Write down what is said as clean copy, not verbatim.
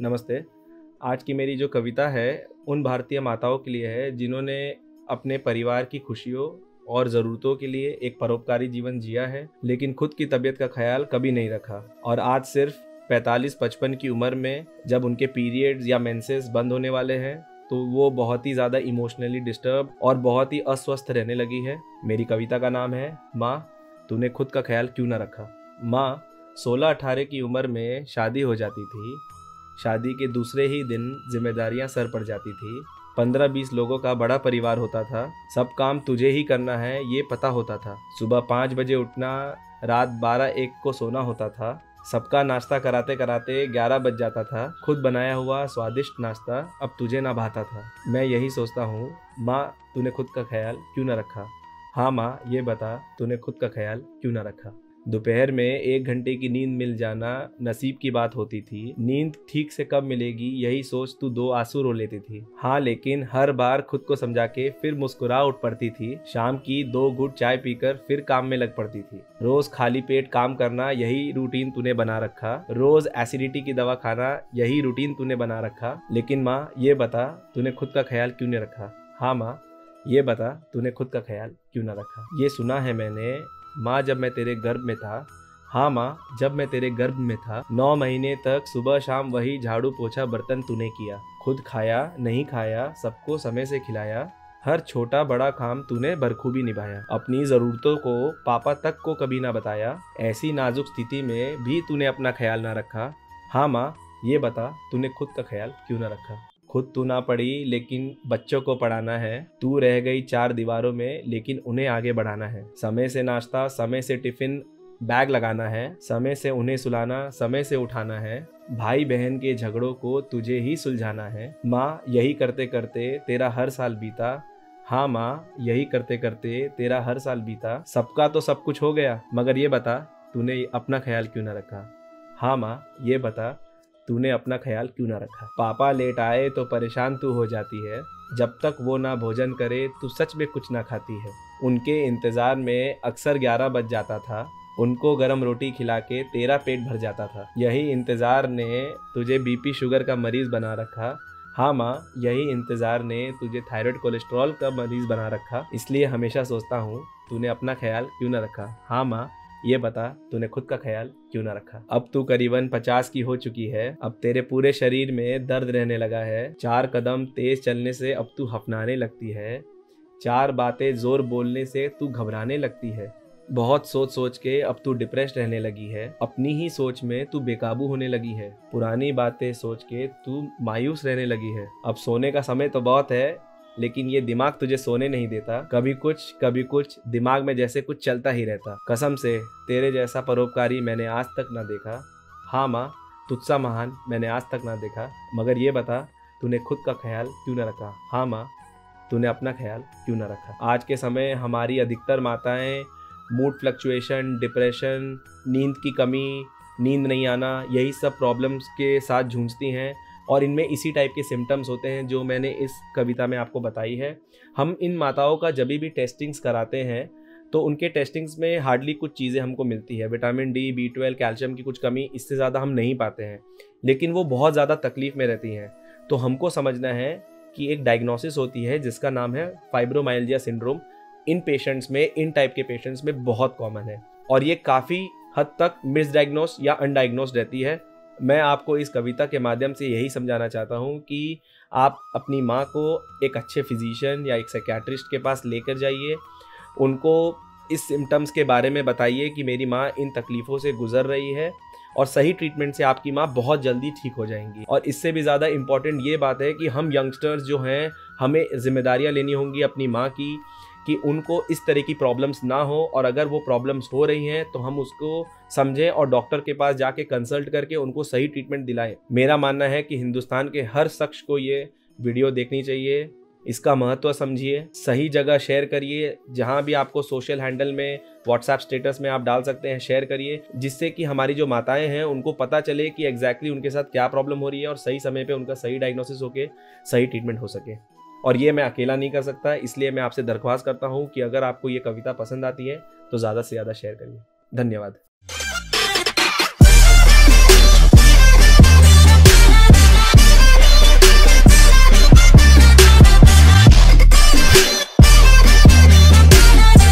नमस्ते। आज की मेरी जो कविता है उन भारतीय माताओं के लिए है जिन्होंने अपने परिवार की खुशियों और ज़रूरतों के लिए एक परोपकारी जीवन जिया है, लेकिन खुद की तबीयत का ख्याल कभी नहीं रखा। और आज सिर्फ 45-55 की उम्र में जब उनके पीरियड्स या मेंसेस बंद होने वाले हैं तो वो बहुत ही ज़्यादा इमोशनली डिस्टर्ब और बहुत ही अस्वस्थ रहने लगी है। मेरी कविता का नाम है माँ, तूने खुद का ख्याल क्यों ना रखा। माँ, 16-18 की उम्र में शादी हो जाती थी। शादी के दूसरे ही दिन जिम्मेदारियां सर पड़ जाती थी। 15-20 लोगों का बड़ा परिवार होता था। सब काम तुझे ही करना है ये पता होता था। सुबह 5 बजे उठना, रात 12-1 को सोना होता था। सबका नाश्ता कराते कराते 11 बज जाता था। खुद बनाया हुआ स्वादिष्ट नाश्ता अब तुझे ना भाता था। मैं यही सोचता हूँ, माँ तूने खुद का ख्याल क्यों ना रखा। हाँ माँ, ये बता तूने खुद का ख्याल क्यों ना रखा। दोपहर में 1 घंटे की नींद मिल जाना नसीब की बात होती थी। नींद ठीक से कब मिलेगी यही सोच तू 2 आंसू रो लेती थी। हाँ, लेकिन हर बार खुद को समझा के फिर मुस्कुरा उठ पड़ती थी। शाम की 2 घूंट चाय पीकर फिर काम में लग पड़ती थी। रोज खाली पेट काम करना यही रूटीन तूने बना रखा। रोज एसिडिटी की दवा खाना यही रूटीन तूने बना रखा। लेकिन माँ ये बता तूने खुद का ख्याल क्यों नहीं रखा। हाँ माँ, ये बता तूने खुद का ख्याल क्यों ना रखा। ये सुना है मैंने माँ जब मैं तेरे गर्भ में था। हाँ माँ, जब मैं तेरे गर्भ में था 9 महीने तक सुबह शाम वही झाड़ू पोछा बर्तन तूने किया। खुद खाया नहीं खाया, सबको समय से खिलाया। हर छोटा बड़ा काम तूने बखूबी निभाया। अपनी ज़रूरतों को पापा तक को कभी ना बताया। ऐसी नाजुक स्थिति में भी तूने अपना ख्याल ना रखा। हाँ माँ, ये बता तूने खुद का ख्याल क्यों ना रखा। खुद तू ना पढ़ी लेकिन बच्चों को पढ़ाना है। तू रह गई 4 दीवारों में लेकिन उन्हें आगे बढ़ाना है। समय से नाश्ता, समय से टिफिन बैग लगाना है। समय से उन्हें सुलाना, समय से उठाना है। भाई बहन के झगड़ों को तुझे ही सुलझाना है। माँ, यही करते करते तेरा हर साल बीता। हाँ माँ, यही करते करते तेरा हर साल बीता। सबका तो सब कुछ हो गया, मगर ये बता तूने अपना ख्याल क्यों ना रखा। हाँ माँ, ये बता तूने अपना ख्याल क्यों ना रखा। पापा लेट आए तो परेशान तू हो जाती है। जब तक वो ना भोजन करे तू सच में कुछ ना खाती है। उनके इंतजार में अक्सर 11 बज जाता था। उनको गरम रोटी खिला के तेरा पेट भर जाता था। यही इंतजार ने तुझे बीपी शुगर का मरीज बना रखा। हाँ माँ, यही इंतजार ने तुझे थायराइड कोलेस्ट्रॉल का मरीज बना रखा। इसलिए हमेशा सोचता हूँ तूने अपना ख्याल क्यों ना रखा। हाँ माँ, ये बता तूने खुद का ख्याल क्यों ना रखा। अब तू करीबन 50 की हो चुकी है। अब तेरे पूरे शरीर में दर्द रहने लगा है। 4 कदम तेज चलने से अब तू हफनाने लगती है। 4 बातें जोर बोलने से तू घबराने लगती है। बहुत सोच सोच के अब तू डिप्रेस रहने लगी है। अपनी ही सोच में तू बेकाबू होने लगी है। पुरानी बातें सोच के तू मायूस रहने लगी है। अब सोने का समय तो बहुत है, लेकिन ये दिमाग तुझे सोने नहीं देता। कभी कुछ दिमाग में जैसे कुछ चलता ही रहता। कसम से तेरे जैसा परोपकारी मैंने आज तक ना देखा। हाँ माँ, तुझसा महान मैंने आज तक ना देखा। मगर ये बता तूने खुद का ख्याल क्यों ना रखा। हाँ माँ, तूने अपना ख्याल क्यों ना रखा। आज के समय हमारी अधिकतर माताएं मूड फ्लक्चुएशन, डिप्रेशन, नींद की कमी, नींद नहीं आना, यही सब प्रॉब्लम्स के साथ जूझती हैं। और इनमें इसी टाइप के सिम्टम्स होते हैं जो मैंने इस कविता में आपको बताई है। हम इन माताओं का जब भी टेस्टिंग्स कराते हैं तो उनके टेस्टिंग्स में हार्डली कुछ चीज़ें हमको मिलती है। विटामिन डी, B12, कैल्शियम की कुछ कमी, इससे ज़्यादा हम नहीं पाते हैं। लेकिन वो बहुत ज़्यादा तकलीफ में रहती हैं। तो हमको समझना है कि एक डायग्नोसिस होती है जिसका नाम है फाइब्रोमाइल्जिया सिंड्रोम। इन पेशेंट्स में, इन टाइप के पेशेंट्स में बहुत कॉमन है और ये काफ़ी हद तक मिसडायग्नोस या अनडायग्नोस्ड रहती है। मैं आपको इस कविता के माध्यम से यही समझाना चाहता हूँ कि आप अपनी माँ को एक अच्छे फिजिशियन या एक साइकियाट्रिस्ट के पास लेकर जाइए। उनको इस सिम्टम्स के बारे में बताइए कि मेरी माँ इन तकलीफ़ों से गुजर रही है, और सही ट्रीटमेंट से आपकी माँ बहुत जल्दी ठीक हो जाएंगी। और इससे भी ज़्यादा इम्पॉर्टेंट ये बात है कि हम यंगस्टर्स जो हैं, हमें जिम्मेदारियाँ लेनी होंगी अपनी माँ की, कि उनको इस तरह की प्रॉब्लम्स ना हो, और अगर वो प्रॉब्लम्स हो रही हैं तो हम उसको समझें और डॉक्टर के पास जाके कंसल्ट करके उनको सही ट्रीटमेंट दिलाएं। मेरा मानना है कि हिंदुस्तान के हर शख्स को ये वीडियो देखनी चाहिए। इसका महत्व समझिए, सही जगह शेयर करिए। जहाँ भी आपको सोशल हैंडल में, व्हाट्सएप स्टेटस में आप डाल सकते हैं, शेयर करिए, जिससे कि हमारी जो माताएं हैं उनको पता चले कि एग्जैक्टली उनके साथ क्या प्रॉब्लम हो रही है और सही समय पे उनका सही डायग्नोसिस होके सही ट्रीटमेंट हो सके। और ये मैं अकेला नहीं कर सकता, इसलिए मैं आपसे दरख्वास्त करता हूँ कि अगर आपको ये कविता पसंद आती है तो ज़्यादा से ज़्यादा शेयर करिए। धन्यवाद।